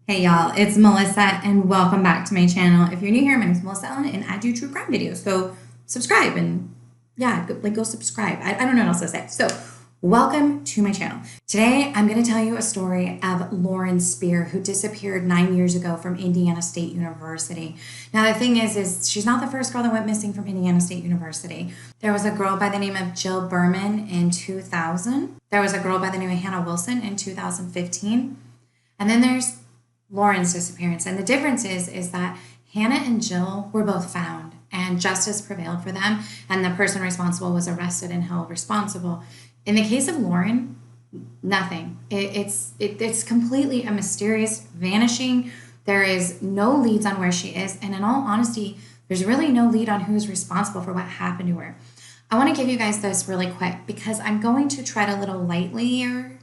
Hey y'all, it's Melissa and welcome back to my channel. If you're new here, my name is Melissa Ellen and I do true crime videos. So subscribe and go subscribe. I don't know what else to say. So welcome to my channel. Today, I'm going to tell you a story of Lauren Spierer, who disappeared 9 years ago from Indiana State University. Now, the thing is she's not the first girl that went missing from Indiana State University. There was a girl by the name of Jill Berman in 2000. There was a girl by the name of Hannah Wilson in 2015. And then there's Lauren's disappearance. And the difference is that Hannah and Jill were both found and justice prevailed for them, and the person responsible was arrested and held responsible. In the case of Lauren, nothing. It's completely a mysterious vanishing. There is no leads on where she is, and in all honesty, there's really no lead on who's responsible for what happened to her. I want to give you guys this really quick because I'm going to tread a little lighter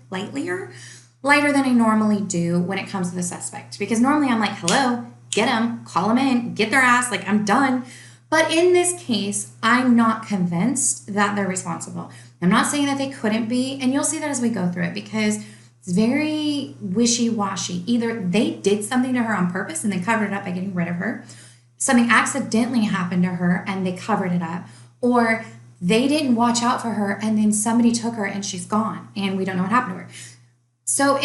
than I normally do when it comes to the suspect. Because normally I'm like, hello, get them, call them in, get their ass, like I'm done. But in this case, I'm not convinced that they're responsible. I'm not saying that they couldn't be, and you'll see that as we go through it because it's very wishy-washy. Either they did something to her on purpose and they covered it up by getting rid of her, something accidentally happened to her and they covered it up, or they didn't watch out for her and then somebody took her and she's gone and we don't know what happened to her. So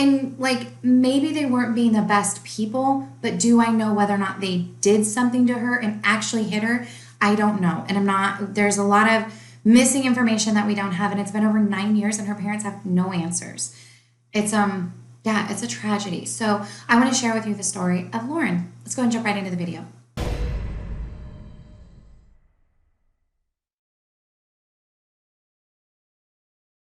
maybe they weren't being the best people, but do I know whether or not they did something to her and actually hit her? I don't know. And there's a lot of missing information that we don't have. And it's been over 9 years and her parents have no answers. It's a tragedy. So I want to share with you the story of Lauren. Let's go and jump right into the video.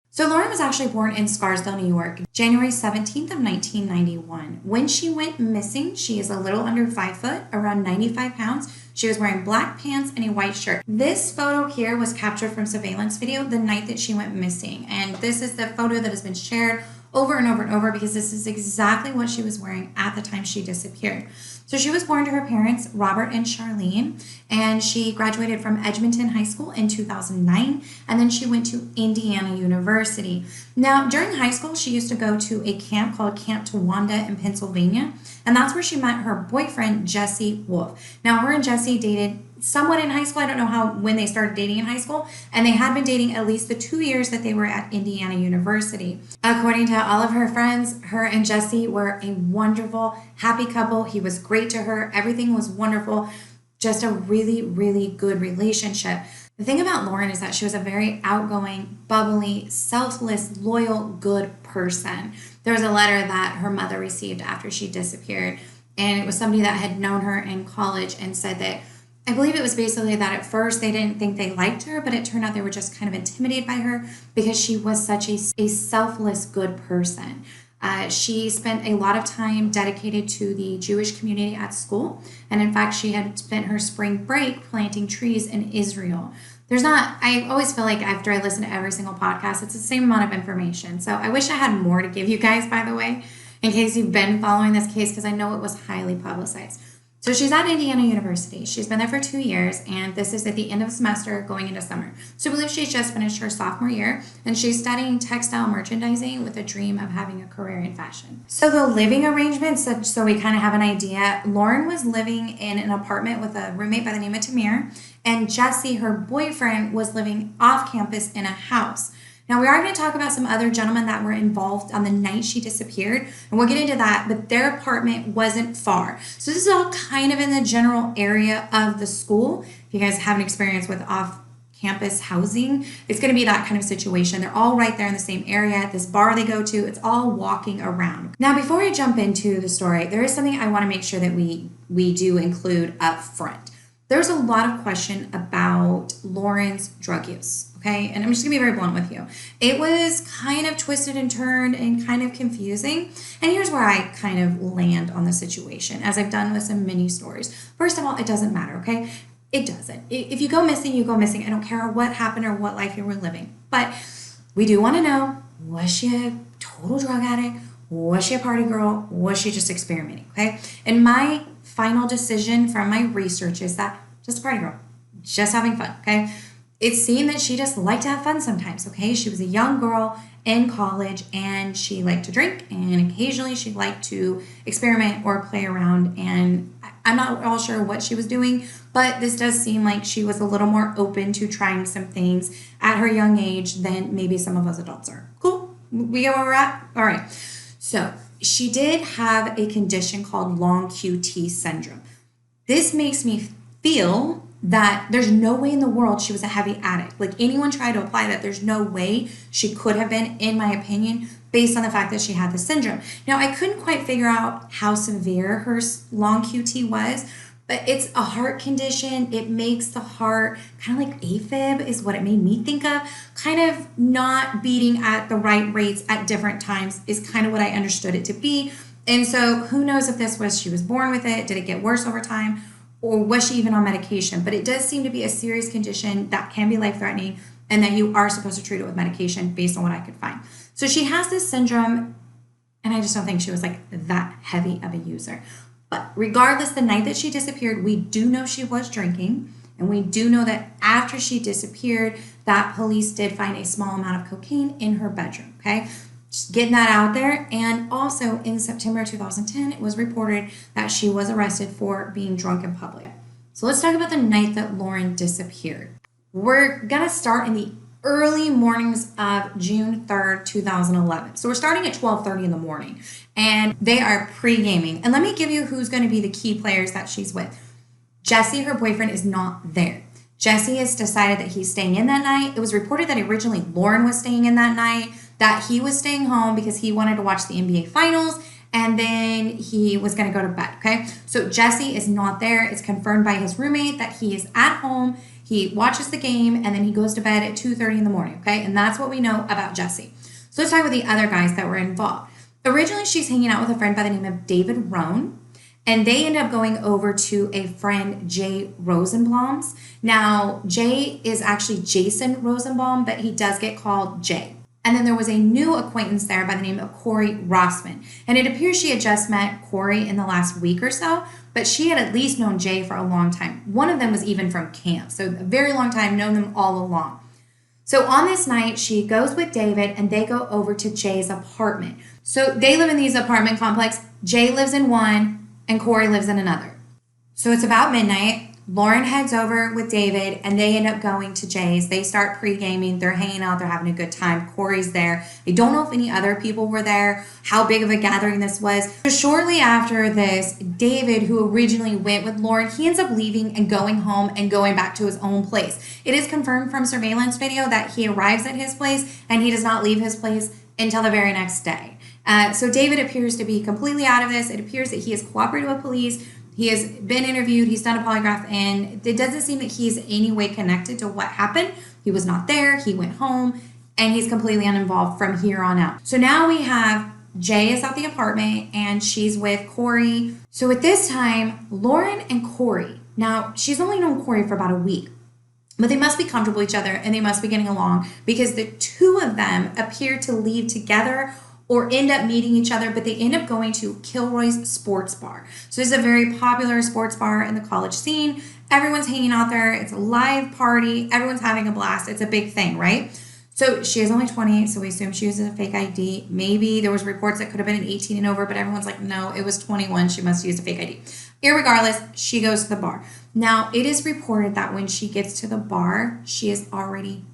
So Lauren was actually born in Scarsdale, New York, January 17th of 1991. When she went missing, she is a little under 5 foot, around 95 pounds. She was wearing black pants and a white shirt. This photo here was captured from surveillance video the night that she went missing. And this is the photo that has been shared over and over and over because this is exactly what she was wearing at the time she disappeared. So she was born to her parents, Robert and Charlene, and she graduated from Edmonton High School in 2009, and then she went to Indiana University. Now, during high school, she used to go to a camp called Camp Towanda in Pennsylvania, and that's where she met her boyfriend, Jesse Wolf. Now, her and Jesse dated somewhat in high school. I don't know when they started dating in high school, and they had been dating at least the 2 years that they were at Indiana University. According to all of her friends, her and Jesse were a wonderful, happy couple. He was great to her. Everything was wonderful. Just a really, really good relationship. The thing about Lauren is that she was a very outgoing, bubbly, selfless, loyal, good person. There was a letter that her mother received after she disappeared, and it was somebody that had known her in college and said that, I believe it was basically that at first they didn't think they liked her, but it turned out they were just kind of intimidated by her because she was such a selfless, good person. She spent a lot of time dedicated to the Jewish community at school. And in fact, she had spent her spring break planting trees in Israel. I always feel like after I listen to every single podcast, it's the same amount of information. So I wish I had more to give you guys, by the way, in case you've been following this case, because I know it was highly publicized. So she's at Indiana University. She's been there for 2 years, and this is at the end of the semester going into summer. So I believe she's just finished her sophomore year, and she's studying textile merchandising with a dream of having a career in fashion. So the living arrangements, so we kind of have an idea, Lauren was living in an apartment with a roommate by the name of Tamir, and Jesse, her boyfriend, was living off campus in a house. Now, we are going to talk about some other gentlemen that were involved on the night she disappeared, and we'll get into that, but their apartment wasn't far. So this is all kind of in the general area of the school. If you guys have an experience with off-campus housing, it's going to be that kind of situation. They're all right there in the same area. This bar they go to, it's all walking around. Now, before I jump into the story, there is something I want to make sure that we do include up front. There's a lot of question about Lauren's drug use, okay? And I'm just gonna be very blunt with you. It was kind of twisted and turned and kind of confusing. And here's where I kind of land on the situation, as I've done with some mini stories. First of all, it doesn't matter, okay? It doesn't. If you go missing, you go missing. I don't care what happened or what life you were living. But we do wanna know, was she a total drug addict? Was she a party girl? Was she just experimenting, okay? And my final decision from my research is that just a party girl, just having fun, okay? it seemed that she just liked to have fun sometimes, okay? She was a young girl in college and she liked to drink, and occasionally she liked to experiment or play around. And I'm not all sure what she was doing, but this does seem like she was a little more open to trying some things at her young age than maybe some of us adults are. Cool? We get where we're at? All right. So she did have a condition called long QT syndrome. This makes me feel that there's no way in the world she was a heavy addict. Like, anyone tried to apply that, there's no way she could have been, in my opinion, based on the fact that she had the syndrome. Now, I couldn't quite figure out how severe her long QT was, but it's a heart condition. It makes the heart kind of like AFib is what it made me think of, kind of not beating at the right rates at different times is kind of what I understood it to be. And so who knows if this was she was born with it, did it get worse over time, or was she even on medication? But it does seem to be a serious condition that can be life-threatening and that you are supposed to treat it with medication based on what I could find. So she has this syndrome, and I just don't think she was like that heavy of a user. But regardless, the night that she disappeared, we do know she was drinking, and we do know that after she disappeared, that police did find a small amount of cocaine in her bedroom, okay? Just getting that out there. And also in September 2010, it was reported that she was arrested for being drunk in public. So let's talk about the night that Lauren disappeared. We're gonna start in the early mornings of June 3rd, 2011. So we're starting at 12:30 in the morning, and they are pre-gaming. And let me give you who's gonna be the key players that she's with. Jesse, her boyfriend, is not there. Jesse has decided that he's staying in that night. It was reported that originally Lauren was staying in that night, that he was staying home because he wanted to watch the NBA Finals, and then he was going to go to bed, okay? So Jesse is not there. It's confirmed by his roommate that he is at home. He watches the game, and then he goes to bed at 2:30 in the morning, okay? And that's what we know about Jesse. So let's talk about the other guys that were involved. Originally, she's hanging out with a friend by the name of David Rohn, and they end up going over to a friend, Jay Rosenbaum's. Now, Jay is actually Jason Rosenbaum, but he does get called Jay. And then there was a new acquaintance there by the name of Corey Rossman. And it appears she had just met Corey in the last week or so, but she had at least known Jay for a long time. One of them was even from camp, so a very long time, known them all along. So on this night, she goes with David and they go over to Jay's apartment. So they live in these apartment complex. Jay lives in one and Corey lives in another. So it's about midnight. Lauren heads over with David and they end up going to Jay's. They start pre-gaming. They're hanging out. They're having a good time. Corey's there. I don't know if any other people were there, how big of a gathering this was. So shortly after this, David, who originally went with Lauren, he ends up leaving and going home and going back to his own place. It is confirmed from surveillance video that he arrives at his place and he does not leave his place until the very next day. So David appears to be completely out of this. It appears that he has cooperated with police. He has been interviewed. He's done a polygraph, and it doesn't seem that he's any way connected to what happened. He was not there. He went home, and he's completely uninvolved from here on out. So now we have Jay is at the apartment, and she's with Corey. So at this time, Lauren and Corey, now she's only known Corey for about a week, but they must be comfortable with each other, and they must be getting along because the two of them appear to leave together or end up meeting each other, but they end up going to Kilroy's Sports Bar. So this is a very popular sports bar in the college scene. Everyone's hanging out there. It's a live party. Everyone's having a blast. It's a big thing, right? So she is only 20, so we assume she uses a fake ID. Maybe there was reports that could have been an 18 and over, but everyone's like, no, it was 21. She must use a fake ID. Irregardless, she goes to the bar. Now, it is reported that when she gets to the bar, she is already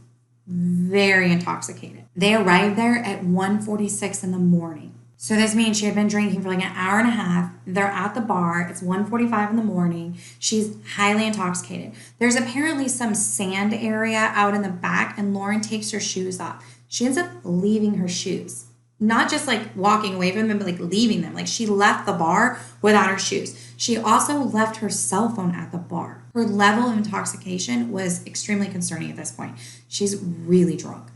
very intoxicated. They arrived there at 1:46 in the morning. So this means she had been drinking for like an hour and a half. They're at the bar. It's 1:45 in the morning. She's highly intoxicated. There's apparently some sand area out in the back, and Lauren takes her shoes off. She ends up leaving her shoes. Not just like walking away from them, but like leaving them. Like she left the bar without her shoes. She also left her cell phone at the bar. Her level of intoxication was extremely concerning at this point. She's really drunk.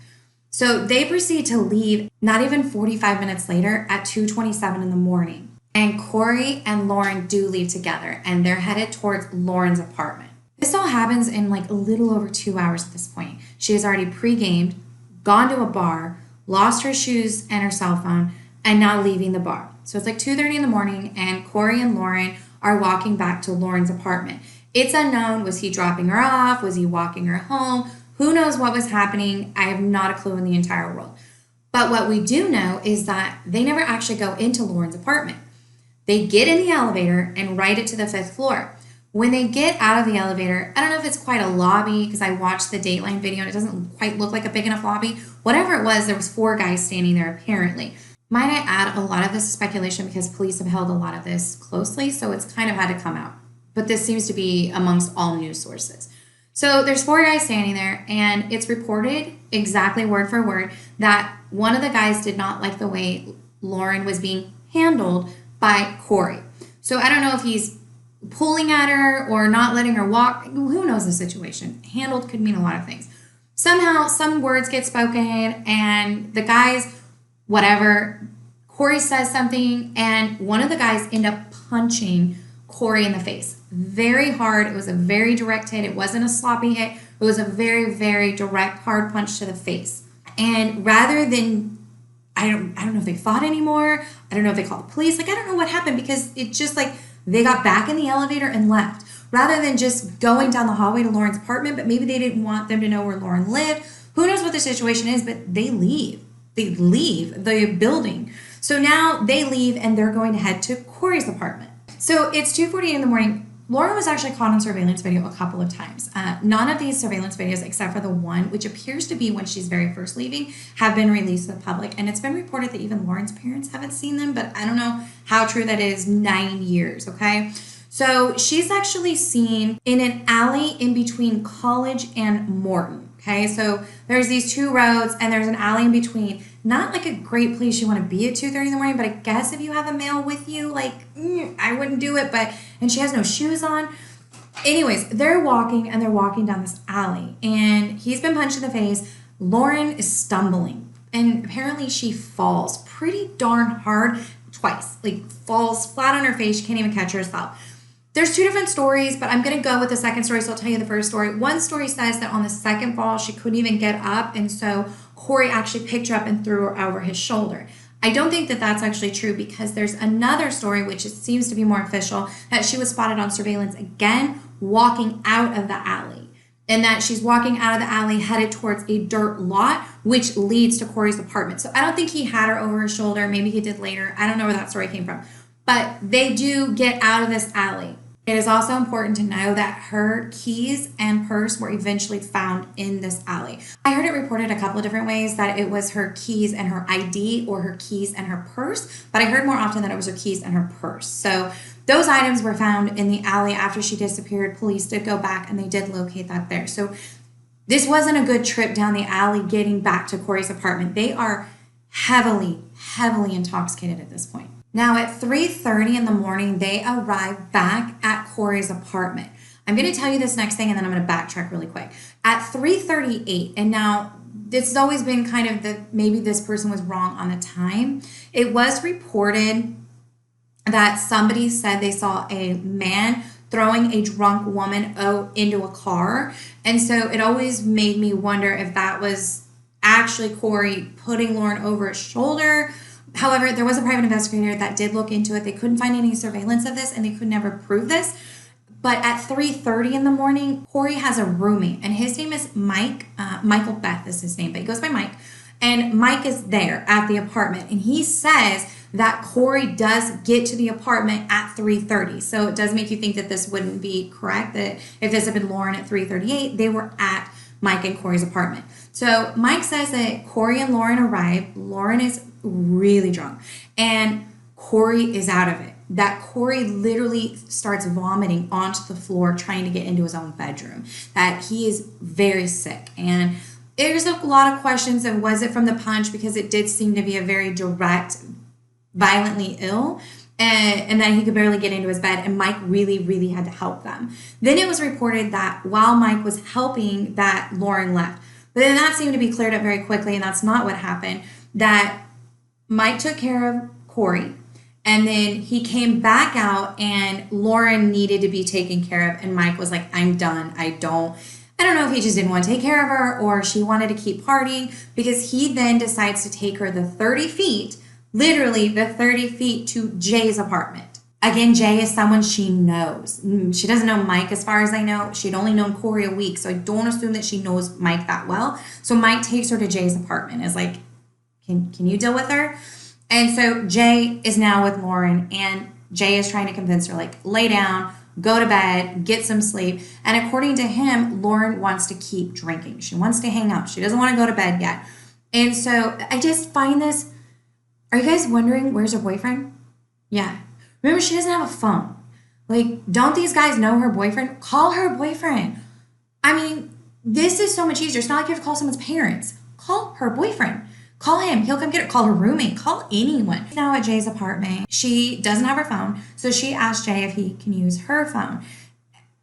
So they proceed to leave not even 45 minutes later at 2:27 in the morning. And Corey and Lauren do leave together and they're headed towards Lauren's apartment. This all happens in like a little over 2 hours at this point. She has already pre-gamed, gone to a bar, lost her shoes and her cell phone, and now leaving the bar. So it's like 2:30 in the morning and Corey and Lauren are walking back to Lauren's apartment. It's unknown, was he dropping her off? Was he walking her home? Who knows what was happening? I have not a clue in the entire world. But what we do know is that they never actually go into Lauren's apartment. They get in the elevator and ride it to the 5th floor. When they get out of the elevator, I don't know if it's quite a lobby because I watched the Dateline video and it doesn't quite look like a big enough lobby. Whatever it was, there was 4 guys standing there apparently. Might I add, a lot of this is speculation because police have held a lot of this closely, so it's kind of had to come out. But this seems to be amongst all news sources. So there's 4 guys standing there, and it's reported exactly word for word that one of the guys did not like the way Lauren was being handled by Corey. So I don't know if he's pulling at her or not letting her walk. Who knows the situation? Handled could mean a lot of things. Somehow, some words get spoken, and the guys, whatever, Corey says something, and one of the guys end up punching Corey in the face. Very hard. It was a very direct hit. It wasn't a sloppy hit. It was a very, very direct, hard punch to the face. And rather than, I don't know if they fought anymore. I don't know if they called the police. Like, I don't know what happened because it just like they got back in the elevator and left. Rather than just going down the hallway to Lauren's apartment, but maybe they didn't want them to know where Lauren lived. Who knows what the situation is, but they leave. They leave the building. So now they leave and they're going to head to Corey's apartment. So it's 2:40 in the morning. Lauren was actually caught on surveillance video a couple of times. None of these surveillance videos, except for the one, which appears to be when she's very first leaving, have been released to the public. And it's been reported that even Lauren's parents haven't seen them, but I don't know how true that is. 9 years, okay? So she's actually seen in an alley in between College and Morton, okay? So there's these 2 roads and there's an alley in between. Not like a great place you want to be at 2:30 in the morning, but I guess if you have a male with you, like, I wouldn't do it, and she has no shoes on. Anyways, they're walking down this alley, and he's been punched in the face. Lauren is stumbling, and apparently she falls pretty darn hard twice, like falls flat on her face. She can't even catch herself. There's 2 different stories, but I'm going to go with the second story, so I'll tell you the first story. One story says that on the second fall, she couldn't even get up, and so Corey actually picked her up and threw her over his shoulder. I don't think that that's actually true because there's another story, which seems to be more official, that she was spotted on surveillance again walking out of the alley, and that she's walking out of the alley headed towards a dirt lot, which leads to Corey's apartment. So I don't think he had her over his shoulder. Maybe he did later. I don't know where that story came from. But they do get out of this alley. It is also important to know that her keys and purse were eventually found in this alley. I heard it reported a couple of different ways, that it was her keys and her ID or her keys and her purse, but I heard more often that it was her keys and her purse. So those items were found in the alley after she disappeared. Police did go back and they did locate that there. So this wasn't a good trip down the alley getting back to Corey's apartment. They are heavily, heavily intoxicated at this point. Now at 3:30 in the morning, they arrive back at Corey's apartment. I'm going to tell you this next thing and then I'm going to backtrack really quick. At 3:38, and now this has always been kind of the, maybe this person was wrong on the time. It was reported that somebody said they saw a man throwing a drunk woman into a car. And so it always made me wonder if that was actually Corey putting Lauren over his shoulder. However, there was a private investigator that did look into it. They couldn't find any surveillance of this and they could never prove this. But at 3:30 in the morning, Corey has a roommate and his name is Mike. Michael Beth is his name, but he goes by Mike. And Mike is there at the apartment and he says that Corey does get to the apartment at 3:30. So it does make you think that this wouldn't be correct, that if this had been Lauren at 3:38, they were at Mike and Corey's apartment. So Mike says that Corey and Lauren arrive. Lauren is really drunk and Corey is out of it. That Corey literally starts vomiting onto the floor trying to get into his own bedroom. That he is very sick. And there's a lot of questions of was it from the punch, because it did seem to be a very direct, violently ill, and that he could barely get into his bed, and Mike really, really had to help them. Then it was reported that while Mike was helping, that Lauren left. But then that seemed to be cleared up very quickly, and that's not what happened. That Mike took care of Corey, and then he came back out, and Lauren needed to be taken care of, and Mike was like, I'm done. I don't know if he just didn't want to take care of her or she wanted to keep partying, because he then decides to take her the 30 feet, literally the 30 feet to Jay's apartment. Again, Jay is someone she knows. She doesn't know Mike as far as I know. She'd only known Corey a week, so I don't assume that she knows Mike that well. So Mike takes her to Jay's apartment, is like, can you deal with her? And so Jay is now with Lauren, and Jay is trying to convince her, like, lay down, go to bed, get some sleep. And according to him, Lauren wants to keep drinking. She wants to hang out. She doesn't want to go to bed yet. And so I just find this. Are you guys wondering where's her boyfriend? Yeah. Remember, she doesn't have a phone. Like, don't these guys know her boyfriend? Call her boyfriend. I mean, this is so much easier. It's not like you have to call someone's parents. Call her boyfriend. Call him. He'll come get her. Call her roommate. Call anyone. Now at Jay's apartment, she doesn't have her phone, so she asked Jay if he can use her phone.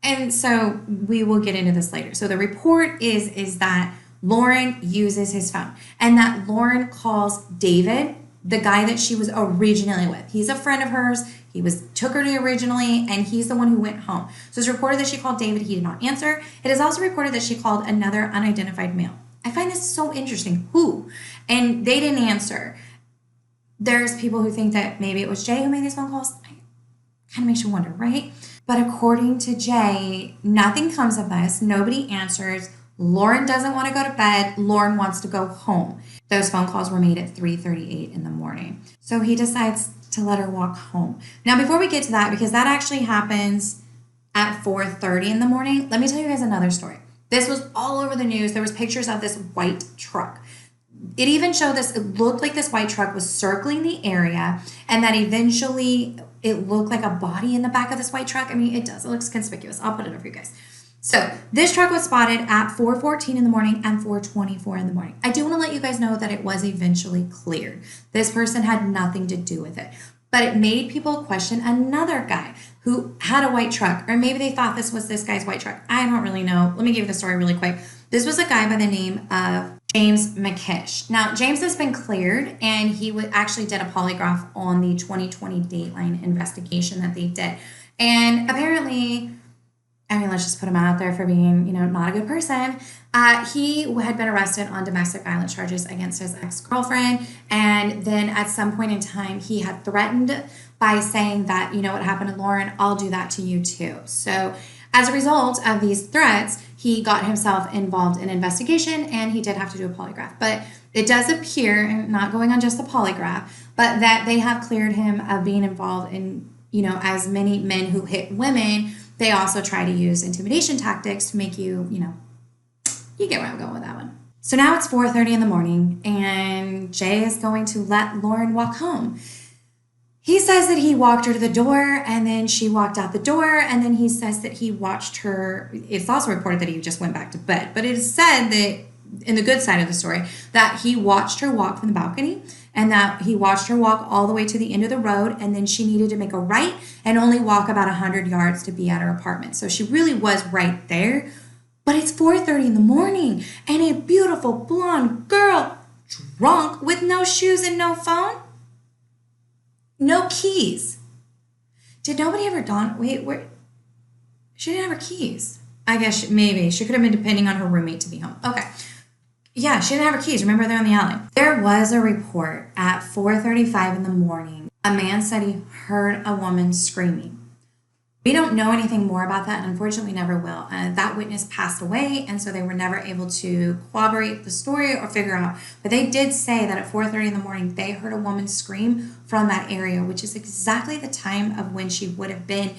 And so we will get into this later. So the report is that Lauren uses his phone, and that Lauren calls David, the guy that she was originally with. He's a friend of hers. He took her to originally, and he's the one who went home. So it's reported that she called David. He did not answer. It is also reported that she called another unidentified male. I find this so interesting. Who? And they didn't answer. There's people who think that maybe it was Jay who made these phone calls. It kind of makes you wonder, right? But according to Jay, nothing comes of this. Nobody answers. Lauren doesn't want to go to bed. Lauren wants to go home. Those phone calls were made at 3:38 in the morning. So he decides to let her walk home. Now, before we get to that, because that actually happens at 4:30 in the morning, let me tell you guys another story. This was all over the news. There was pictures of this white truck. It even showed this, it looked like this white truck was circling the area, and that eventually it looked like a body in the back of this white truck. I mean, it does. It looks conspicuous. I'll put it up for you guys. So this truck was spotted at 4:14 in the morning and 4:24 in the morning. I do want to let you guys know that it was eventually cleared. This person had nothing to do with it. But it made people question another guy who had a white truck, or maybe they thought this was this guy's white truck. I don't really know. Let me give you the story really quick. This was a guy by the name of James McKish. Now, James has been cleared, and he actually did a polygraph on the 2020 Dateline investigation that they did. And apparently, I mean, let's just put him out there for being, not a good person. He had been arrested on domestic violence charges against his ex-girlfriend. And then at some point in time, he had threatened by saying that, what happened to Lauren, I'll do that to you too. So as a result of these threats, he got himself involved in investigation, and he did have to do a polygraph. But it does appear, and not going on just the polygraph, but that they have cleared him of being involved in, as many men who hit women. They also try to use intimidation tactics to make you, you get where I'm going with that one. So now it's 4:30 in the morning, and Jay is going to let Lauren walk home. He says that he walked her to the door, and then she walked out the door, and then he says that he watched her. It's also reported that he just went back to bed, but it is said that, in the good side of the story, that he watched her walk from the balcony, and that he watched her walk all the way to the end of the road, and then she needed to make a right and only walk about 100 yards to be at her apartment. So she really was right there. But it's 4:30 in the morning, and a beautiful blonde girl, drunk, with no shoes and no phone, no keys. Did nobody ever dawn? Wait, where? She didn't have her keys. I guess maybe. She could have been depending on her roommate to be home. Okay. Yeah, she didn't have her keys. Remember, they're in the alley. There was a report at 4:35 in the morning. A man said he heard a woman screaming. We don't know anything more about that, and unfortunately we never will. That witness passed away, and so they were never able to corroborate the story or figure out. But they did say that at 4:30 in the morning, they heard a woman scream from that area, which is exactly the time of when she would have been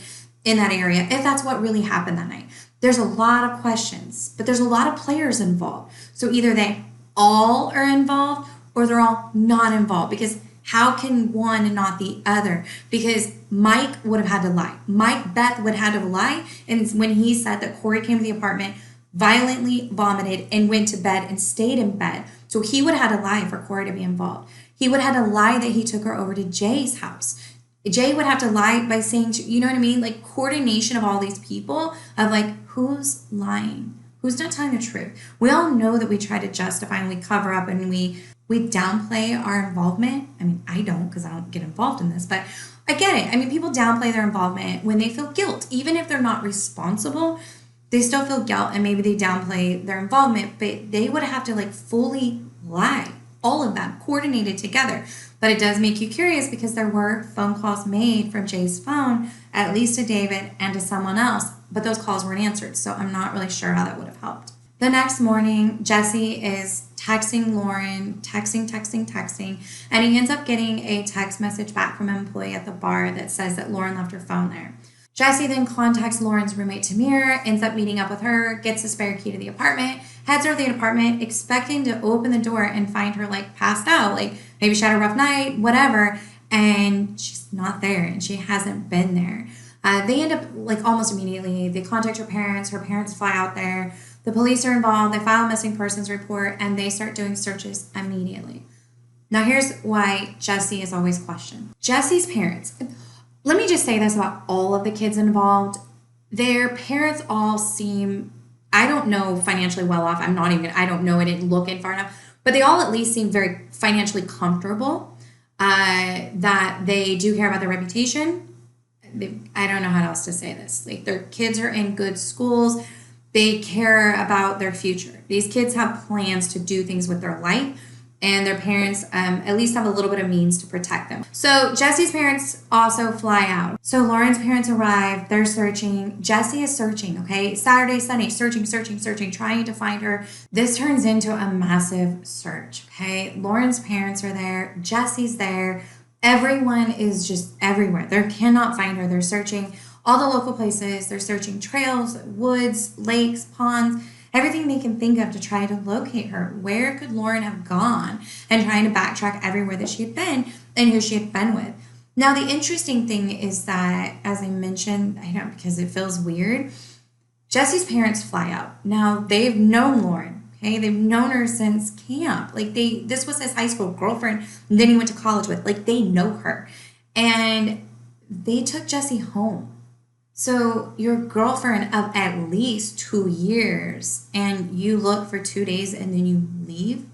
in that area, if that's what really happened that night. There's a lot of questions, but there's a lot of players involved. So either they all are involved or they're all not involved, because how can one and not the other? Because Mike would have had to lie. Beth would have had to lie. And when he said that Corey came to the apartment, violently vomited, and went to bed and stayed in bed. So he would have had to lie for Corey to be involved. He would have had to lie that he took her over to Jay's house. Jay would have to lie by saying, you know what I mean? Like, coordination of all these people of like, who's lying? Who's not telling the truth? We all know that we try to justify and we cover up and we downplay our involvement. I mean, I don't, because I don't get involved in this, but I get it. I mean, people downplay their involvement when they feel guilt. Even if they're not responsible, they still feel guilt, and maybe they downplay their involvement, but they would have to like fully lie. All of them coordinated together. But it does make you curious because there were phone calls made from Jay's phone, at least to David and to someone else, but those calls weren't answered. So I'm not really sure how that would have helped. The next morning, Jesse is texting Lauren, texting, and he ends up getting a text message back from an employee at the bar that says that Lauren left her phone there. Jesse then contacts Lauren's roommate Tamir, ends up meeting up with her, gets a spare key to the apartment, heads over to the apartment, expecting to open the door and find her like passed out, like maybe she had a rough night, whatever, and she's not there and she hasn't been there. They end up like almost immediately, they contact her parents fly out there, the police are involved, they file a missing persons report, and they start doing searches immediately. Now here's why Jesse is always questioned. Jesse's parents, let me just say this about all of the kids involved. Their parents all seem, I don't know, financially well off. I don't know, I didn't look in far enough, but they all at least seem very financially comfortable, that they do care about their reputation. I don't know how else to say this. Like their kids are in good schools. They care about their future. These kids have plans to do things with their life, and their parents at least have a little bit of means to protect them. So Jesse's parents also fly out. So Lauren's parents arrive, they're searching. Jesse is searching, okay? Saturday, Sunday, searching, trying to find her. This turns into a massive search, okay? Lauren's parents are there, Jesse's there. Everyone is just everywhere. They cannot find her. They're searching all the local places. They're searching trails, woods, lakes, ponds, everything they can think of to try to locate her. Where could Lauren have gone? And trying to backtrack everywhere that she had been and who she had been with. Now, the interesting thing is that, as I mentioned, I don't, because it feels weird, Jesse's parents fly out. Now, they've known Lauren, okay? They've known her since camp. Like, this was his high school girlfriend, and then he went to college with. Like, they know her. And they took Jesse home. So your girlfriend of at least 2 years, and you look for 2 days and then you leave?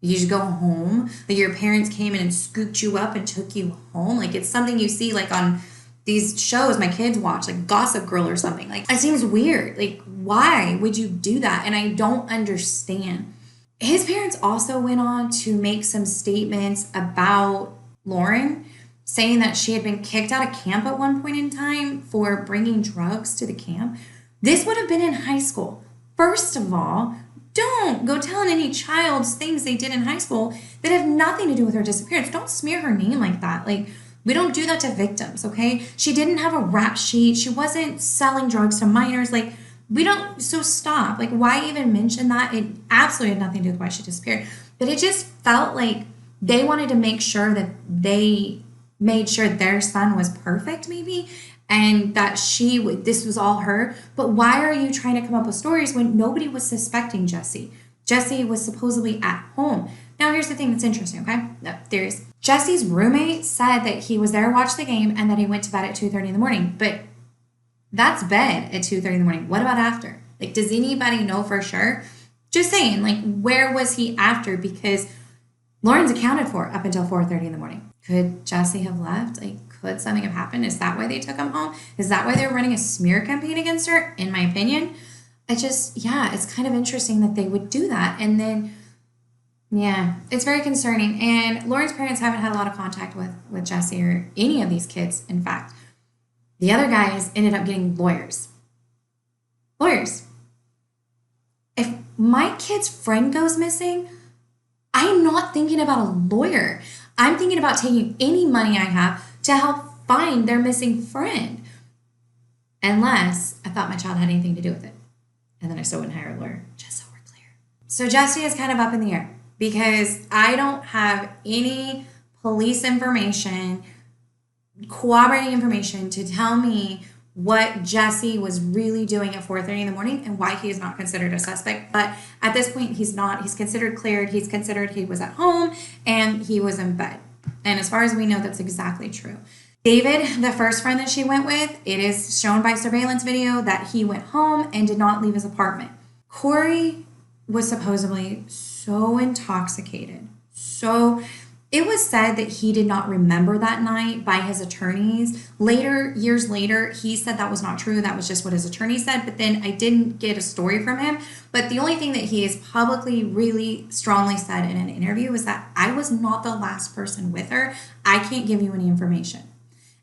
You just go home? Like your parents came in and scooped you up and took you home? Like it's something you see like on these shows my kids watch, like Gossip Girl or something. Like it seems weird. Like why would you do that? And I don't understand. His parents also went on to make some statements about Lauren, saying that she had been kicked out of camp at one point in time for bringing drugs to the camp. This would have been in high school. First of all, don't go telling any child's things they did in high school that have nothing to do with her disappearance. Don't smear her name like that. Like, we don't do that to victims, okay? She didn't have a rap sheet. She wasn't selling drugs to minors. Like, we don't, so stop. Like, why even mention that? It absolutely had nothing to do with why she disappeared. But it just felt like they wanted to make sure that they made sure their son was perfect, maybe, and that this was all her. But why are you trying to come up with stories when nobody was suspecting Jesse? Jesse was supposedly at home. Now, here's the thing that's interesting, okay? No, theories. Jesse's roommate said that he was there to watch the game and that he went to bed at 2:30 in the morning. But that's bed at 2:30 in the morning. What about after? Like, does anybody know for sure? Just saying, like, where was he after? Because Lauren's accounted for up until 4:30 in the morning. Could Jesse have left? Like, could something have happened? Is that why they took him home? Is that why they were running a smear campaign against her? In my opinion, it's kind of interesting that they would do that. And then, yeah, it's very concerning. And Lauren's parents haven't had a lot of contact with Jesse or any of these kids, in fact. The other guys ended up getting lawyers. Lawyers. If my kid's friend goes missing, I'm not thinking about a lawyer. I'm thinking about taking any money I have to help find their missing friend. Unless I thought my child had anything to do with it. And then I still wouldn't hire a lawyer, just so we're clear. So Jesse is kind of up in the air because I don't have any police information, corroborating information to tell me what Jesse was really doing at 4:30 in the morning and why he is not considered a suspect. But at this point, he's not. He's considered cleared. He's considered he was at home and he was in bed. And as far as we know, that's exactly true. David, the first friend that she went with, it is shown by surveillance video that he went home and did not leave his apartment. Corey was supposedly so intoxicated. So It was said that he did not remember that night by his attorneys. Later, years later, he said that was not true. That was just what his attorney said. But then I didn't get a story from him. But the only thing that he has publicly really strongly said in an interview is that I was not the last person with her. I can't give you any information.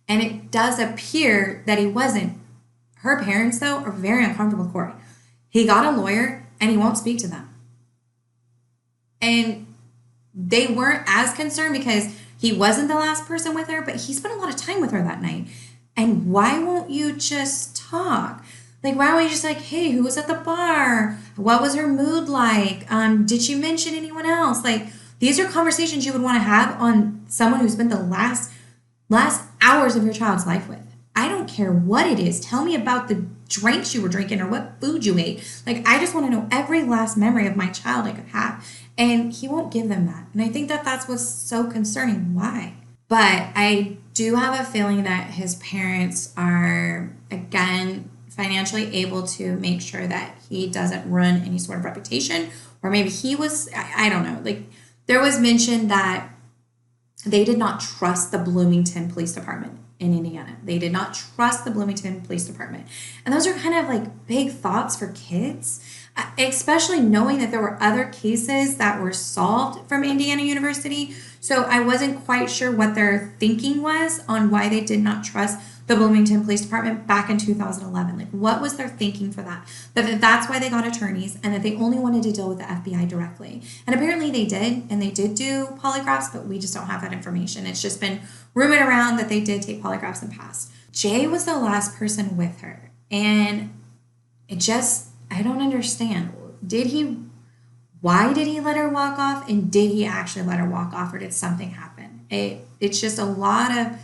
And it does appear that he wasn't. Her parents, though, are very uncomfortable with Corey. He got a lawyer and he won't speak to them. And they weren't as concerned because he wasn't the last person with her, but he spent a lot of time with her that night. And why won't you just talk? Like, why won't you just like, hey, who was at the bar? What was her mood like? Did she mention anyone else? Like, these are conversations you would want to have on someone who spent the last hours of your child's life with. I don't care what it is. Tell me about the drinks you were drinking or what food you ate. Like, I just want to know every last memory of my child I could have. And he won't give them that. And I think that that's what's so concerning. Why? But I do have a feeling that his parents are, again, financially able to make sure that he doesn't ruin any sort of reputation. Or maybe he was, I don't know. Like, there was mention that they did not trust the Bloomington Police Department in Indiana. They did not trust the Bloomington Police Department. And those are kind of like big thoughts for kids, especially knowing that there were other cases that were solved from Indiana University. So I wasn't quite sure what their thinking was on why they did not trust the Bloomington Police Department back in 2011. Like, what was their thinking for that? That that's why they got attorneys and that they only wanted to deal with the FBI directly. And apparently they did, and they did do polygraphs, but we just don't have that information. It's just been rumored around that they did take polygraphs in the past. Jay was the last person with her, and it just, I don't understand. Why did he let her walk off, and did he actually let her walk off, or did something happen? It's just a lot of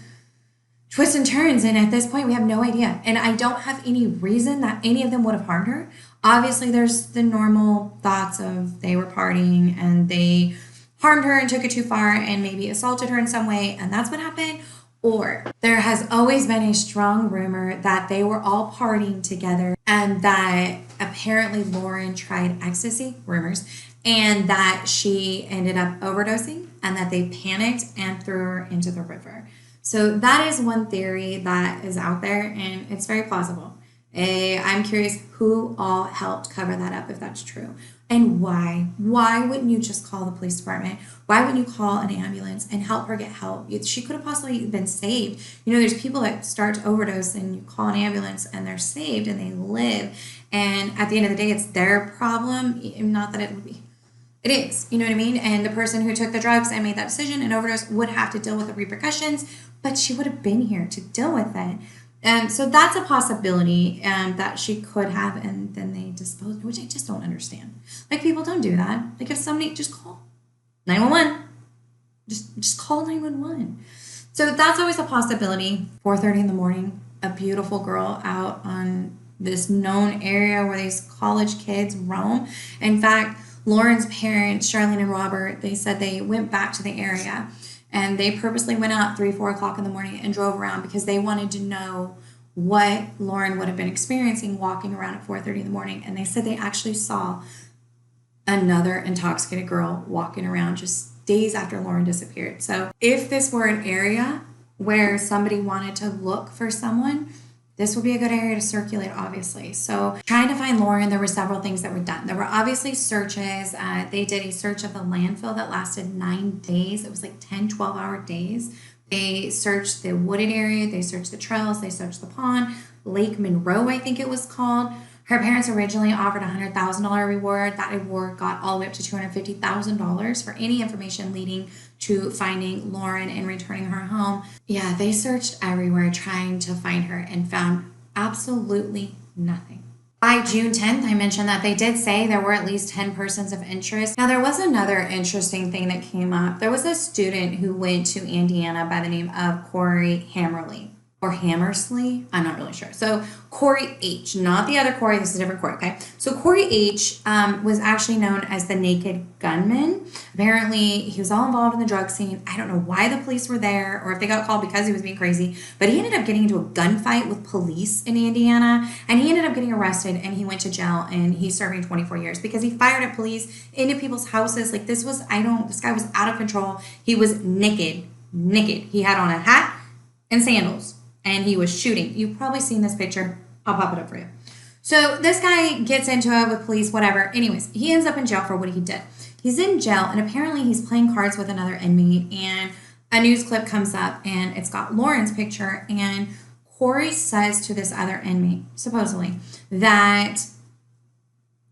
twists and turns, and at this point we have no idea. And I don't have any reason that any of them would have harmed her. Obviously there's the normal thoughts of they were partying and they harmed her and took it too far and maybe assaulted her in some way, and that's what happened. Or there has always been a strong rumor that they were all partying together and that apparently Lauren tried ecstasy, rumors, and that she ended up overdosing and that they panicked and threw her into the river. So that is one theory that is out there, and it's very plausible. I'm curious who all helped cover that up, if that's true. And why? Why wouldn't you just call the police department? Why wouldn't you call an ambulance and help her get help? She could have possibly been saved. You know, there's people that start to overdose and you call an ambulance and they're saved and they live. And at the end of the day, it's their problem. Not that it would be. It is, you know what I mean? And the person who took the drugs and made that decision and overdose would have to deal with the repercussions, but she would have been here to deal with it. So that's a possibility that she could have, and then they disposed, which I just don't understand. Like, people don't do that. Like, if somebody, just call 911. Just call 911. So that's always a possibility. 4:30 in the morning, a beautiful girl out on this known area where these college kids roam. In fact, Lauren's parents, Charlene and Robert, they said they went back to the area and they purposely went out 3-4 o'clock in the morning and drove around because they wanted to know what Lauren would have been experiencing walking around at 4:30 in the morning. And they said they actually saw another intoxicated girl walking around just days after Lauren disappeared. So if this were an area where somebody wanted to look for someone, this would be a good area to circulate, obviously. So trying to find Lauren, there were several things that were done. There were obviously searches. They did a search of the landfill that lasted 9 days. It was like 10, 12-hour days. They searched the wooded area. They searched the trails. They searched the pond. Lake Monroe, I think it was called. Her parents originally offered a $100,000 reward. That reward got all the way up to $250,000 for any information leading to finding Lauren and returning her home. Yeah, they searched everywhere trying to find her and found absolutely nothing. By June 10th, I mentioned that they did say there were at least 10 persons of interest. Now, there was another interesting thing that came up. There was a student who went to Indiana by the name of Corey Hammerly. or Hammersley. I'm not really sure. So Corey H., not the other Corey. This is a different Corey, okay? So Corey H. Was actually known as the Naked Gunman. Apparently, he was all involved in the drug scene. I don't know why the police were there or if they got called because he was being crazy, but he ended up getting into a gunfight with police in Indiana, and he ended up getting arrested, and he went to jail, and he's serving 24 years because he fired at police into people's houses. Like, this guy was out of control. He was naked. He had on a hat and sandals, and he was shooting. You've probably seen this picture. I'll pop it up for you. So this guy gets into it with police, whatever. Anyways, he ends up in jail for what he did. He's in jail, and apparently he's playing cards with another inmate, and a news clip comes up, and it's got Lauren's picture, and Corey says to this other inmate, supposedly, that,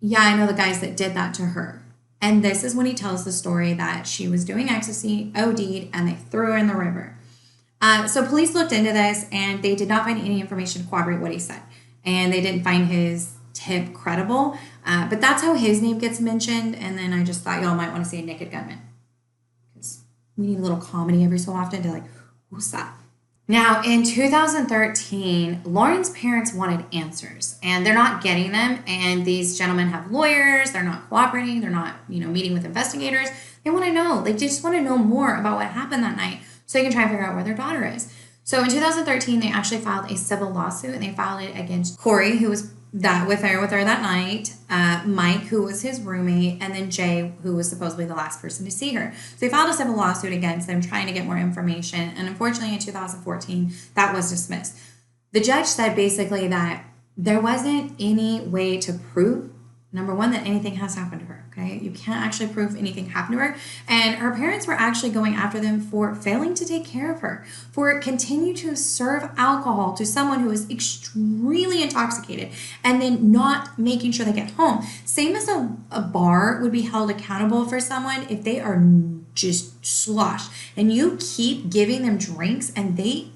yeah, I know the guys that did that to her. And this is when he tells the story that she was doing ecstasy, OD'd, and they threw her in the river. So police looked into this, and they did not find any information to corroborate what he said. And they didn't find his tip credible. But that's how his name gets mentioned. And then I just thought y'all might want to see a Naked Gunman, because we need a little comedy every so often to, like, who's that? Now, in 2013, Lauren's parents wanted answers, and they're not getting them. And these gentlemen have lawyers. They're not cooperating. They're not, meeting with investigators. They want to know. They just want to know more about what happened that night so they can try and figure out where their daughter is. So in 2013, they actually filed a civil lawsuit, and they filed it against Corey, who was with her that night, Mike, who was his roommate, and then Jay, who was supposedly the last person to see her. So they filed a civil lawsuit against them, trying to get more information, and unfortunately in 2014, that was dismissed. The judge said basically that there wasn't any way to prove, number one, that anything has happened to her, okay? You can't actually prove anything happened to her, and her parents were actually going after them for failing to take care of her, for continue to serve alcohol to someone who is extremely intoxicated and then not making sure they get home. Same as a bar would be held accountable for someone if they are just sloshed and you keep giving them drinks and they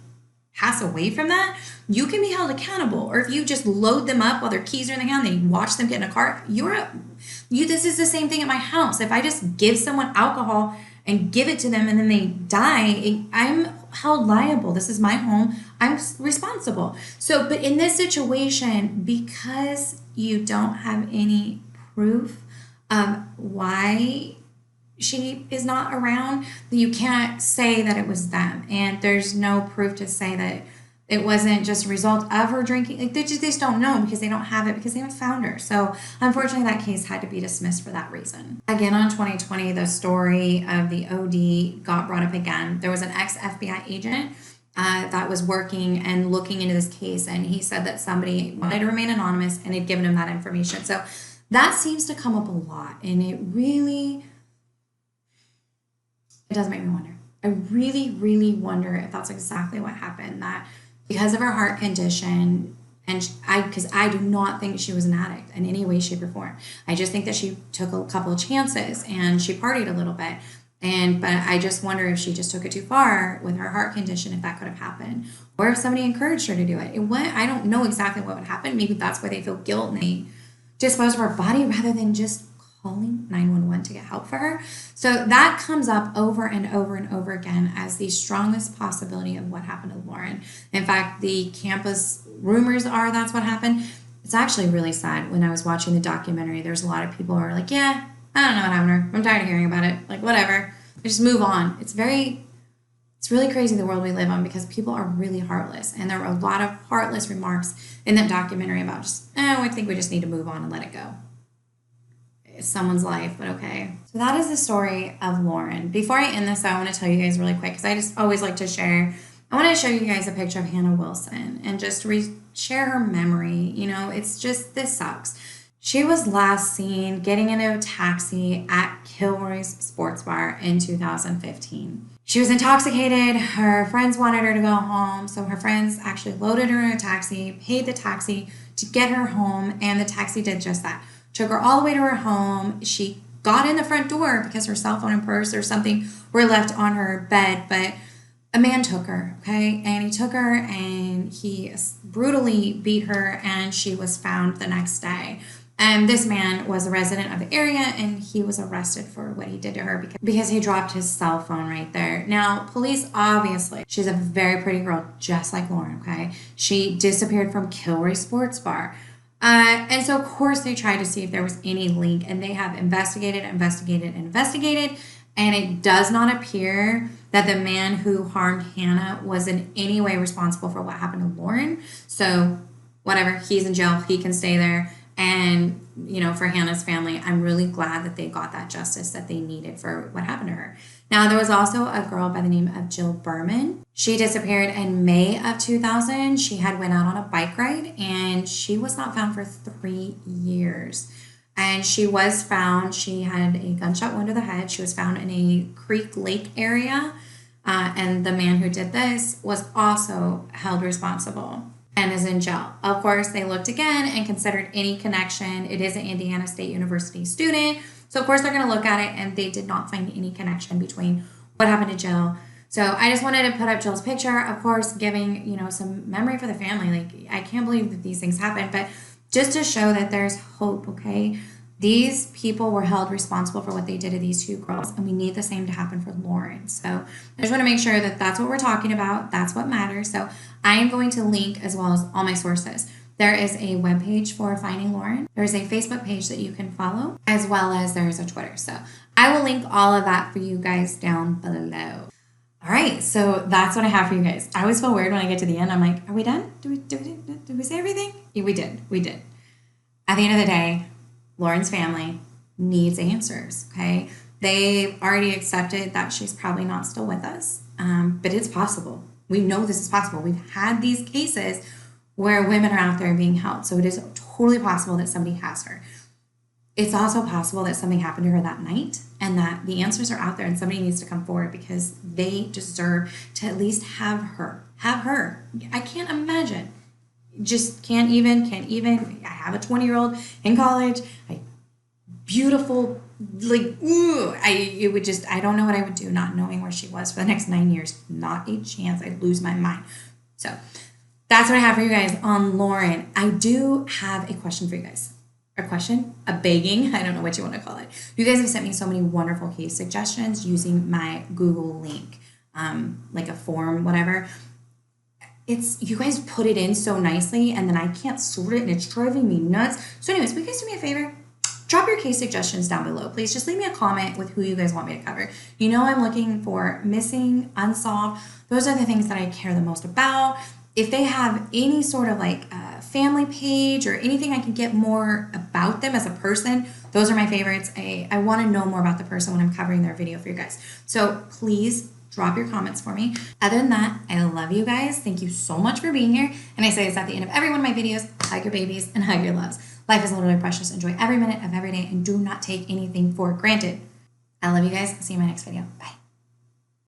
pass away from that, you can be held accountable. Or if you just load them up while their keys are in the hand, they watch them get in a car, this is the same thing at my house. If I just give someone alcohol and give it to them and then they die, I'm held liable. This is my home. I'm responsible. So, but in this situation, because you don't have any proof of why she is not around, you can't say that it was them. And there's no proof to say that it wasn't just a result of her drinking. Like, they just don't know because they don't have it, because they haven't found her. So unfortunately, that case had to be dismissed for that reason. Again, on 2020, the story of the OD got brought up again. There was an ex-FBI agent that was working and looking into this case, and he said that somebody wanted to remain anonymous and had given him that information. So that seems to come up a lot, and it does make me wonder. I really, really wonder if that's exactly what happened, that because of her heart condition, and because I do not think she was an addict in any way, shape, or form. I just think that she took a couple of chances and she partied a little bit. But I just wonder if she just took it too far with her heart condition, if that could have happened, or if somebody encouraged her to do it. I don't know exactly what would happen. Maybe that's why they feel guilt and they dispose of her body rather than just calling 911 to get help for her. So that comes up over and over and over again as the strongest possibility of what happened to Lauren. In fact, the campus rumors are that's what happened. It's actually really sad. When I was watching the documentary, there's a lot of people who are like, yeah, I don't know what happened to her. I'm tired of hearing about it. Like, whatever. Just move on. It's really crazy the world we live on, because people are really heartless. And there were a lot of heartless remarks in that documentary about I think we just need to move on and let it go. It's someone's life, but okay. So that is the story of Lauren. Before I end this, I want to tell you guys really quick, because I just always like to share. I want to show you guys a picture of Hannah Wilson and just share her memory. It's just, this sucks. She was last seen getting into a taxi at Kilroy's Sports Bar in 2015. She was intoxicated. Her friends wanted her to go home, so her friends actually loaded her in a taxi, paid the taxi to get her home, and the taxi did just that. Took her all the way to her home. She got in the front door because her cell phone and purse or something were left on her bed, but a man took her, okay? And he took her and he brutally beat her, and she was found the next day. And this man was a resident of the area, and he was arrested for what he did to her because he dropped his cell phone right there. Now, police, obviously, she's a very pretty girl, just like Lauren, okay? She disappeared from Kilroy Sports Bar. And so, of course, they tried to see if there was any link, and they have investigated, and it does not appear that the man who harmed Hannah was in any way responsible for what happened to Lauren. So, whatever, he's in jail, he can stay there. And, for Hannah's family, I'm really glad that they got that justice that they needed for what happened to her. Now, there was also a girl by the name of Jill Berman. She disappeared in May of 2000. She had went out on a bike ride, and she was not found for 3 years. And she was found, she had a gunshot wound to the head. She was found in a creek lake area. And the man who did this was also held responsible and is in jail. Of course, they looked again and considered any connection. It is an Indiana State University student. So, of course, they're going to look at it, and they did not find any connection between what happened to Jill. So, I just wanted to put up Jill's picture, of course, giving, some memory for the family. Like, I can't believe that these things happen, but just to show that there's hope, okay? These people were held responsible for what they did to these two girls, and we need the same to happen for Lauren. So I just want to make sure that that's what we're talking about. That's what matters. So I am going to link as well as all my sources. There is a webpage for Finding Lauren. There's a Facebook page that you can follow, as well as there's a Twitter. So I will link all of that for you guys down below. All right, so that's what I have for you guys. I always feel weird when I get to the end. I'm like, are we done? Did we say everything? Yeah, we did. At the end of the day, Lauren's family needs answers, okay? They've already accepted that she's probably not still with us, but it's possible. We know this is possible. We've had these cases where women are out there being held, so it is totally possible that somebody has her. It's also possible that something happened to her that night and that the answers are out there and somebody needs to come forward because they deserve to at least have her. I can't imagine. Just can't even. I have a 20-year-old in college. Beautiful, like, I don't know what I would do not knowing where she was for the next 9 years. Not a chance. I'd lose my mind. So that's what I have for you guys on Lauren. I do have a question for you guys. A begging, I don't know what you want to call it. You guys have sent me so many wonderful case suggestions using my Google link, like a form, whatever. You guys put it in so nicely, and then I can't sort it, and it's driving me nuts. So anyways, will you guys do me a favor? Drop your case suggestions down below. Please just leave me a comment with who you guys want me to cover. I'm looking for missing, unsolved. Those are the things that I care the most about. If they have any sort of family page or anything I can get more about them as a person, those are my favorites. I want to know more about the person when I'm covering their video for you guys. So please drop your comments for me. Other than that, I love you guys. Thank you so much for being here. And I say this at the end of every one of my videos: hug your babies and hug your loves. Life is literally precious. Enjoy every minute of every day and do not take anything for granted. I love you guys. I'll see you in my next video. Bye.